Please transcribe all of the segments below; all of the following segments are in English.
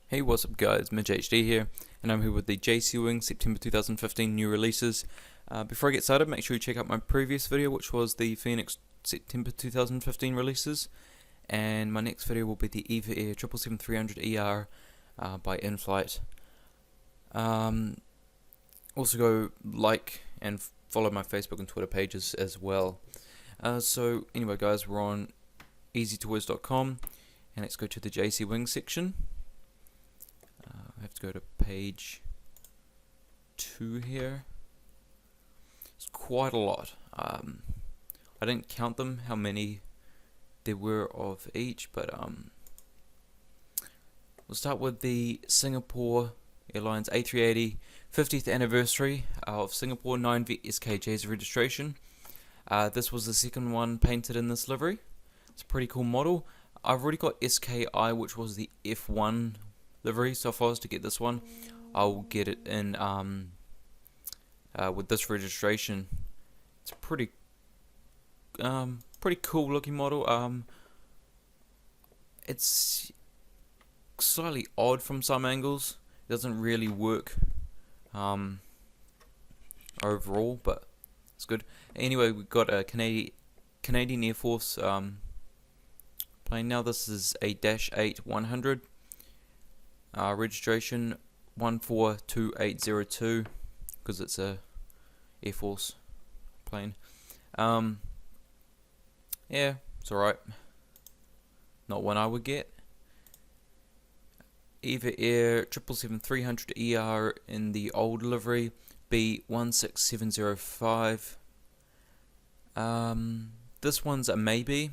Hey, what's up guys, Midge HD here, and I'm here with the JC Wing September 2015 new releases. Before I get started, make sure you check out my previous video, which was the Phoenix September 2015 releases, and my next video will be the EVA Air 777-300ER by In-Flight. Also go like and follow my Facebook and Twitter pages as well. So anyway guys, we're on easytoys.com, and let's go to the JC Wing section. I have to go to page 2 here. It's quite a lot. I didn't count them, how many there were of each, but we'll start with the Singapore Airlines A380 50th anniversary of Singapore 9V SKJ's registration. This was the second one painted in this livery. It's a pretty cool model. I've already got SKI, which was the F1 livery, so if I was to get this one, I'll get it in with this registration. It's a pretty cool looking model. It's slightly odd from some angles. It doesn't really work overall, but it's good. Anyway, we've got a Canadian Air Force plane now. This is a -8-100. Registration 142802, because it's a Air Force plane. Yeah, it's alright. Not one I would get. EVA Air 777-300ER in the old livery, B16705. This one's a maybe.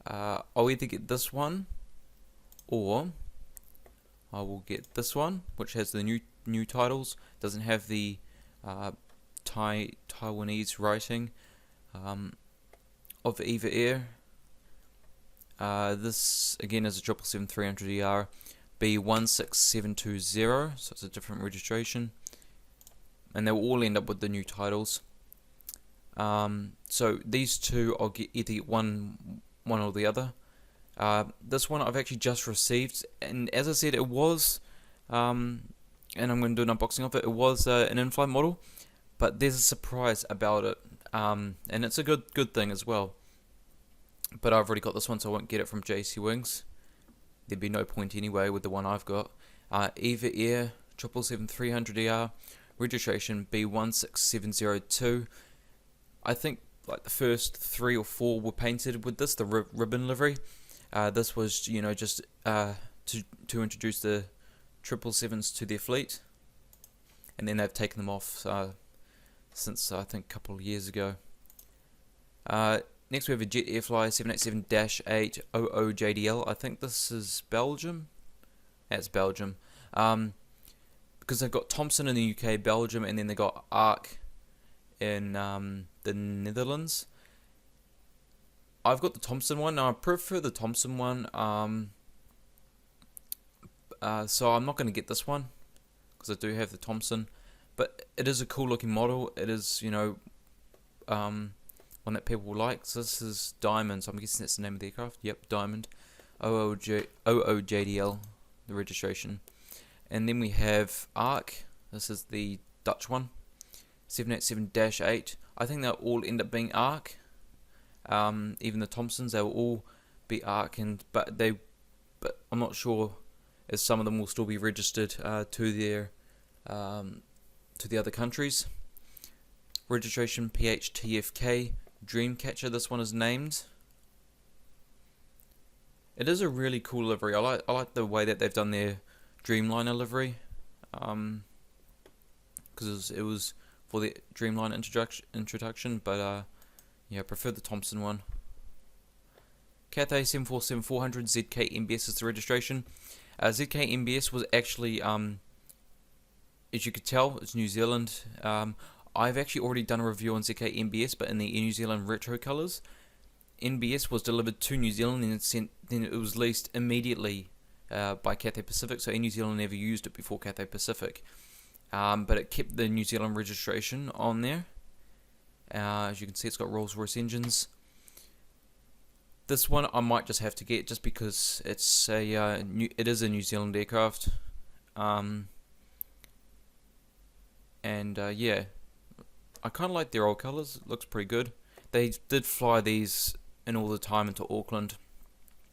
I'll either get this one, or I will get this one, which has the new titles. Doesn't have the Taiwanese writing of EVA Air. This again is a 777-300ER B16720, so it's a different registration, and they will all end up with the new titles. So these two, I'll get either one or the other. This one I've actually just received, and as I said, it was, and I'm going to do an unboxing of it, it was an in-flight model, but there's a surprise about it, and it's a good thing as well. But I've already got this one, so I won't get it from JC Wings. There'd be no point anyway with the one I've got. EVA Air 777-300ER, registration B16702. I think like the first 3 or 4 were painted with this, the ribbon livery. This was, just to introduce the 777s to their fleet, and then they've taken them off since I think a couple of years ago. Next we have a Jetairfly 787-800JDL. I think this is Belgium. That's Belgium. Because they've got Thompson in the UK, Belgium, and then they got Ark in the Netherlands. I've got the Thompson one. Now I prefer the Thompson one, so I'm not going to get this one because I do have the Thompson, but it is a cool looking model. It is, one that people will like. So this is Diamond, so I'm guessing that's the name of the aircraft. Yep, Diamond. OOJDL, the registration. And then we have Ark. This is the Dutch one, 787-8. I think they'll all end up being Ark. Even the Thompsons, they will all be Ark, but I'm not sure if some of them will still be registered to the other countries. Registration PHTFK Dreamcatcher. This one is named. It is a really cool livery. I like the way that they've done their Dreamliner livery, because it was for the Dreamliner introduction, but yeah, I prefer the Thompson one. Cathay 747-400 ZK MBS is the registration. ZK MBS was actually, as you could tell, it's New Zealand. I've actually already done a review on ZK MBS, but in the New Zealand retro colours. MBS was delivered to New Zealand and then it was leased immediately by Cathay Pacific, so New Zealand never used it before Cathay Pacific. But it kept the New Zealand registration on there. As you can see, it's got Rolls-Royce engines. This one I might just have to get just because it's it is a New Zealand aircraft, and yeah, I kind of like their old colours. It looks pretty good. They did fly these in all the time into Auckland,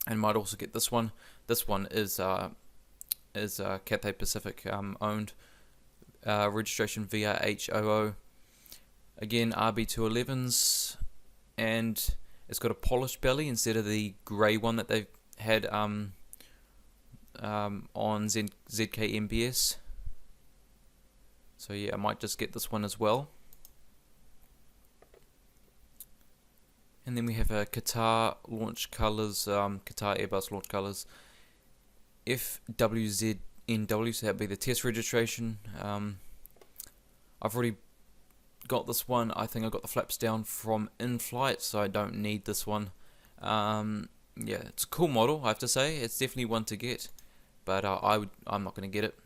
and might also get this one. This one is Cathay Pacific owned, registration VRH00. Again, RB211s, and it's got a polished belly instead of the grey one that they've had on ZK MBS. So yeah, I might just get this one as well. And then we have a Qatar launch colours, Qatar Airbus launch colours, FWZNW, so that'd be the test registration. I've already got this one. I think I got the flaps down from in-flight, so I don't need this one. Yeah, it's a cool model, I have to say. It's definitely one to get, but I'm not going to get it.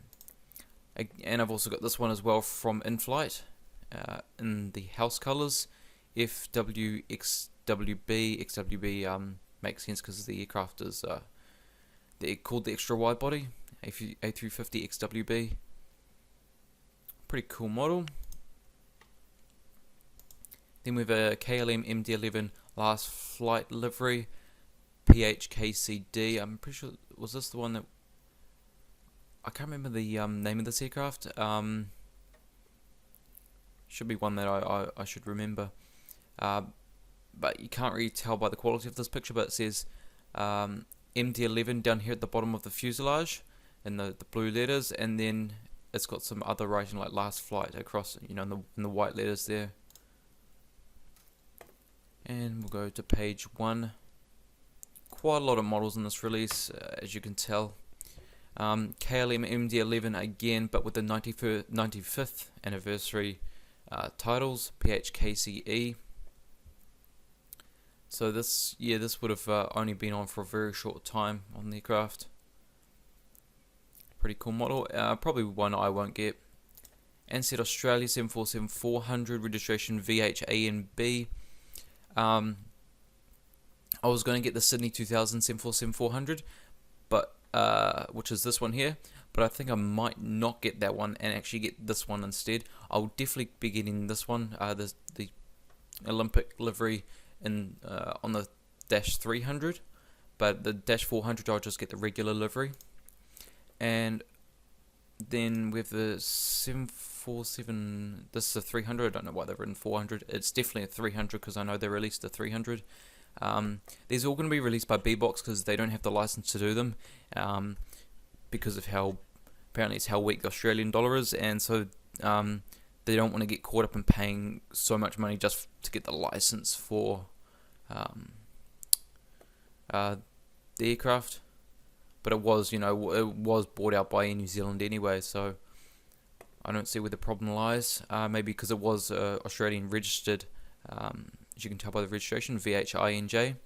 And I've also got this one as well from in-flight, in the house colours, XWB makes sense because the aircraft is they're called the extra wide body, A350 XWB. Pretty cool model. Then we have a KLM MD-11 last flight livery, PHKCD. I'm pretty sure, was this the one that, I can't remember the name of this aircraft. Should be one that I should remember. But you can't really tell by the quality of this picture, but it says MD-11 down here at the bottom of the fuselage in the blue letters, and then it's got some other writing like last flight across, in the white letters there. And we'll go to page 1. Quite a lot of models in this release, as you can tell. KLM MD-11 again, but with the 95th anniversary titles, PHKCE. So this would have only been on for a very short time on the aircraft. Pretty cool model. Probably one I won't get. Ansett Australia 747-400, registration VHANB. I was going to get the Sydney 2000 747-400, but which is this one here. But I think I might not get that one and actually get this one instead. I'll definitely be getting this one, the Olympic livery on the Dash 300, but the Dash 400 I'll just get the regular livery. And then with the 747, this is a 300. I don't know why they've written 400. It's definitely a 300 because I know they released a 300. These are all going to be released by B-Box because they don't have the license to do them, because of how apparently it's how weak the Australian dollar is, and so they don't want to get caught up in paying so much money just to get the license for the aircraft. But it was, it was bought out by Air New Zealand anyway, so I don't see where the problem lies. Maybe because it was Australian registered, as you can tell by the registration, VHINJ.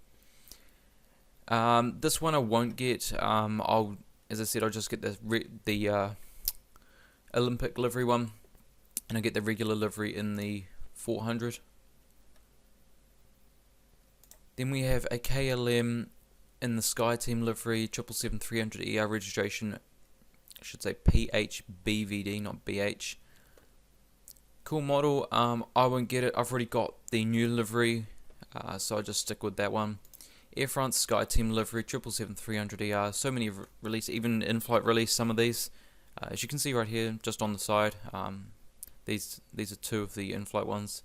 This one I won't get. As I said, I'll just get the Olympic livery one, and I'll get the regular livery in the 400. Then we have a KLM in the Skyteam livery, 777-300ER registration, I should say PHBVD, not BH. Cool model. I won't get it. I've already got the new livery, so I'll just stick with that one. Air France Skyteam livery, 777-300ER. So many release, even in-flight release. Some of these, as you can see right here, just on the side. These are two of the in-flight ones.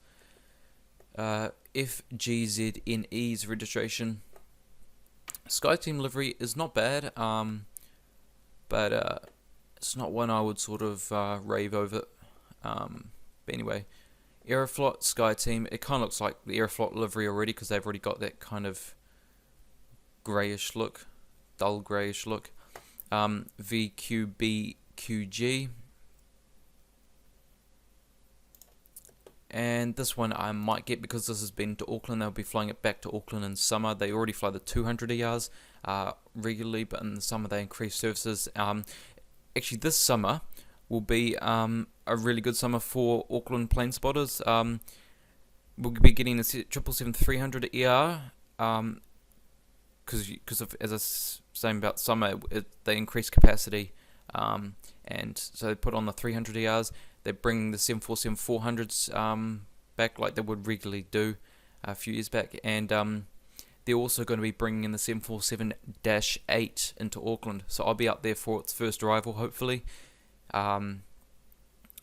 FGZNE's registration. Skyteam livery is not bad, but it's not one I would sort of rave over. But anyway, Aeroflot Skyteam, it kind of looks like the Aeroflot livery already because they've already got that kind of greyish look, dull greyish look. VQBQG. And this one I might get because this has been to Auckland. They'll be flying it back to Auckland in summer. They already fly the 200 ERs regularly, but in the summer they increase services. Actually, this summer will be a really good summer for Auckland plane spotters. We'll be getting the 777-300 ER because of, as I was saying about summer, they increase capacity, and so they put on the 300 ERs. They bring the 747-400s back like they would regularly do a few years back, and they're also going to be bringing in the 747-8 into Auckland. So I'll be up there for its first arrival, hopefully,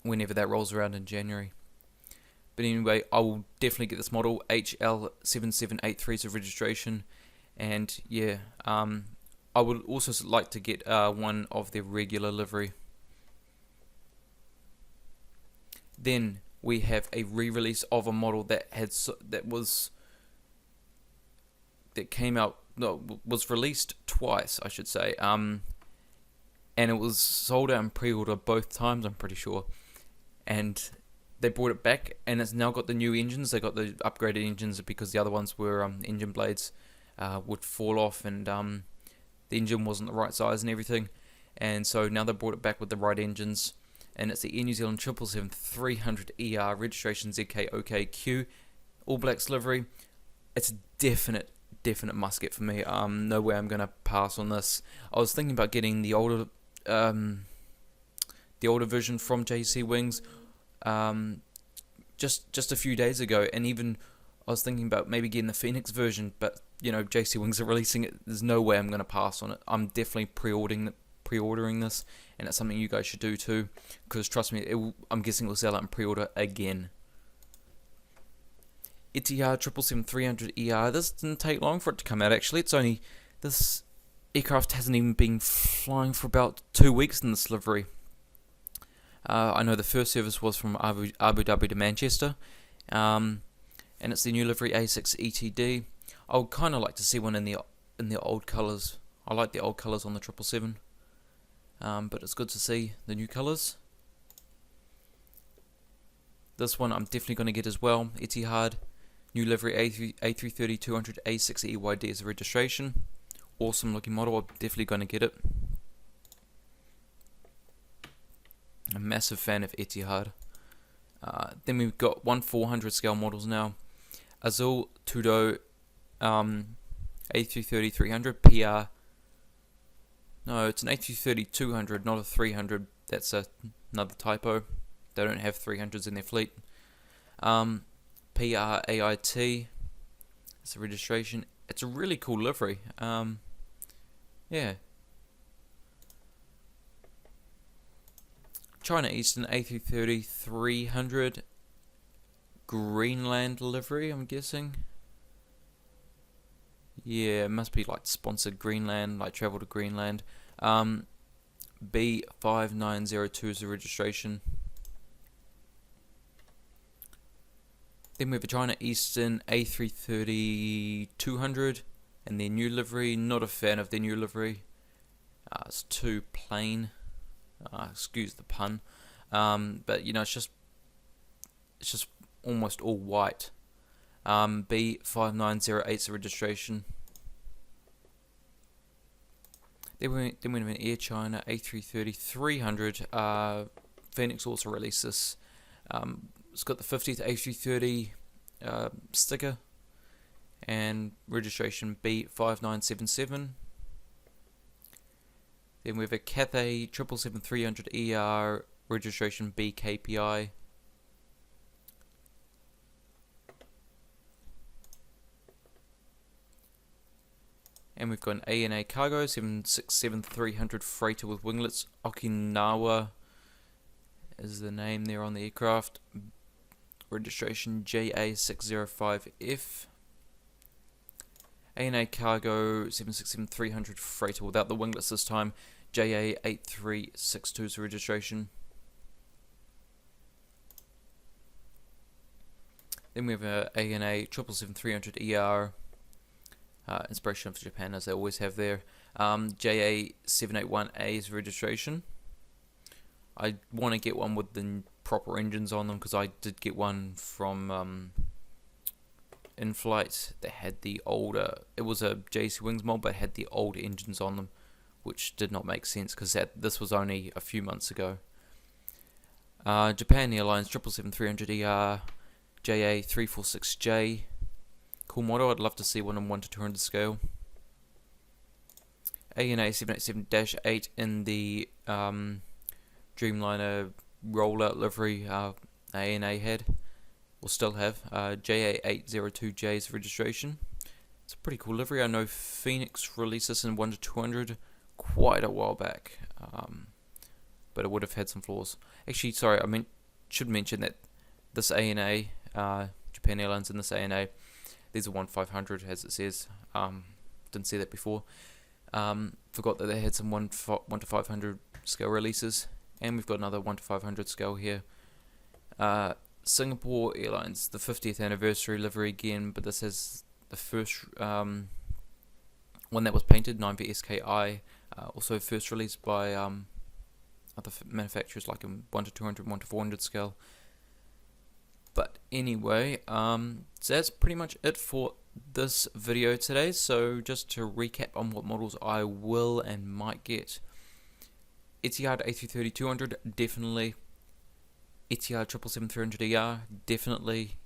whenever that rolls around in January. But anyway, I will definitely get this model. HL7783 is a registration, and yeah, I would also like to get one of their regular livery. Then we have a re-release of a model that came out, no, was released twice, I should say, and it was sold out in pre-order both times, I'm pretty sure, and they brought it back, and it's now got the new engines. They got the upgraded engines because the other ones were engine blades would fall off, and the engine wasn't the right size and everything, and so now they brought it back with the right engines, and it's the Air New Zealand 777-300ER registration ZKOKQ All Blacks livery. It's a definite must get for me. No way I'm gonna pass on this. I was thinking about getting the older version from JC Wings just a few days ago, and even I was thinking about maybe getting the Phoenix version, but you know, JC Wings are releasing it. There's no way I'm going to pass on it. I'm definitely pre-ordering this, and it's something you guys should do too, because trust me, I'm guessing it will sell out in pre-order again. Etihad 777-300ER. This didn't take long for it to come out, actually. This aircraft hasn't even been flying for about 2 weeks in this livery. I know the first service was from Abu Dhabi to Manchester, and it's the new livery A6 ETD. I would kind of like to see one in the old colours. I like the old colours on the 777, but it's good to see the new colours. This one I'm definitely going to get as well. Etihad new livery A330-200 A6 EYD is a registration. Awesome looking model. I'm definitely going to get it. A massive fan of Etihad. Then we've got 1/400 scale models now. Azul Tudo A330-300 PR. No, it's an A330-200, not a 300. That's another typo. They don't have 300s in their fleet. PRAIT. It's a registration. It's a really cool livery. Yeah. China Eastern A330-300 Greenland livery, I'm guessing. Yeah, it must be like sponsored Greenland, like travel to Greenland. B5902 is the registration. Then we have a China Eastern A330-200 and their new livery. Not a fan of their new livery. It's too plain. Excuse the pun, but you know, it's just almost all white. B5908 is the registration. Then we have an Air China A330-300. Phoenix also released this. It's got the 50th A330 sticker and registration B5977. Then we have a Cathay 777-300ER registration BKPI. And we've got an Aena cargo 767-300 freighter with winglets. Okinawa is the name there on the aircraft. Registration JA605F. Aena cargo 767-300 freighter without the winglets this time. JA8362 is the registration. Then we have a Aena 777-300ER. Inspiration for Japan, as they always have there. JA781A is registration. I want to get one with the proper engines on them, because I did get one from in flight that had the older, it was a JC Wings mod, but had the old engines on them, which did not make sense because this was only a few months ago. Japan Airlines 777-300ER JA346J. Cool model. I'd love to see one on 1 to 200 scale. Aena 787-8 in the Dreamliner rollout livery Aena had, or still have, JA802J's registration. It's a pretty cool livery. I know Phoenix released this in 1 to 200 quite a while back, but it would have had some flaws. Actually, sorry, should mention that this ANA, Japan Airlines in this ANA, there's a 1-500 as it says. Didn't see that before. Forgot that they had some 1 to 500 scale releases, and we've got another 1 to 500 scale here. Singapore Airlines, the 50th anniversary livery again, but this is the first one that was painted, 9VSKI, also first released by other manufacturers like in 1 to 200, 1 to 400 scale. But anyway, so that's pretty much it for this video today. So just to recap on what models I will and might get: Etihad A330-200, definitely. Etihad 777-300ER, definitely.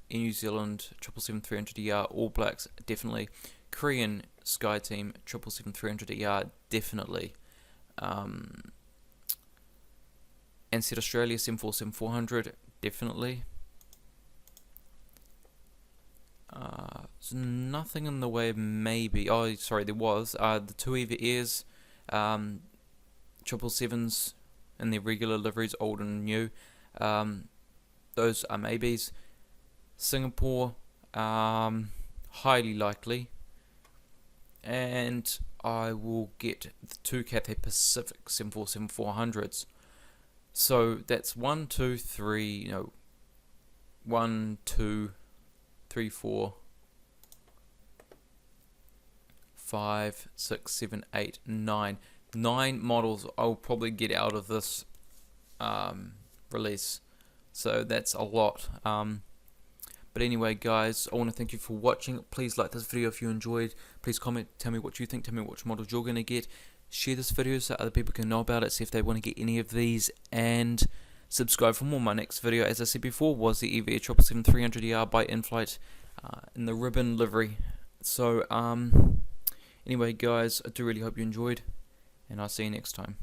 In New Zealand, 777-300ER, All Blacks, definitely. Korean Skyteam, 777-300ER, definitely. Ansett Australia, 747-400, definitely. There's nothing in the way of maybe. Oh, sorry, there was. The two EVA Airs, 777s in their regular liveries, old and new. Those are maybes. Singapore, highly likely. And I will get the two Cathay Pacific 747-400s. So that's 1, 2, 3, 1, 2, 3, 4, 5, 6, 7, 8, 9. 9 models I'll probably get out of this release. So that's a lot. But anyway, guys, I want to thank you for watching. Please like this video if you enjoyed. Please comment, tell me what you think, tell me which models you're going to get. Share this video so other people can know about it, see if they want to get any of these, and subscribe for more. My next video, as I said before, was the EVA 777-300ER by in-flight in the ribbon livery. So, anyway, guys, I do really hope you enjoyed, and I'll see you next time.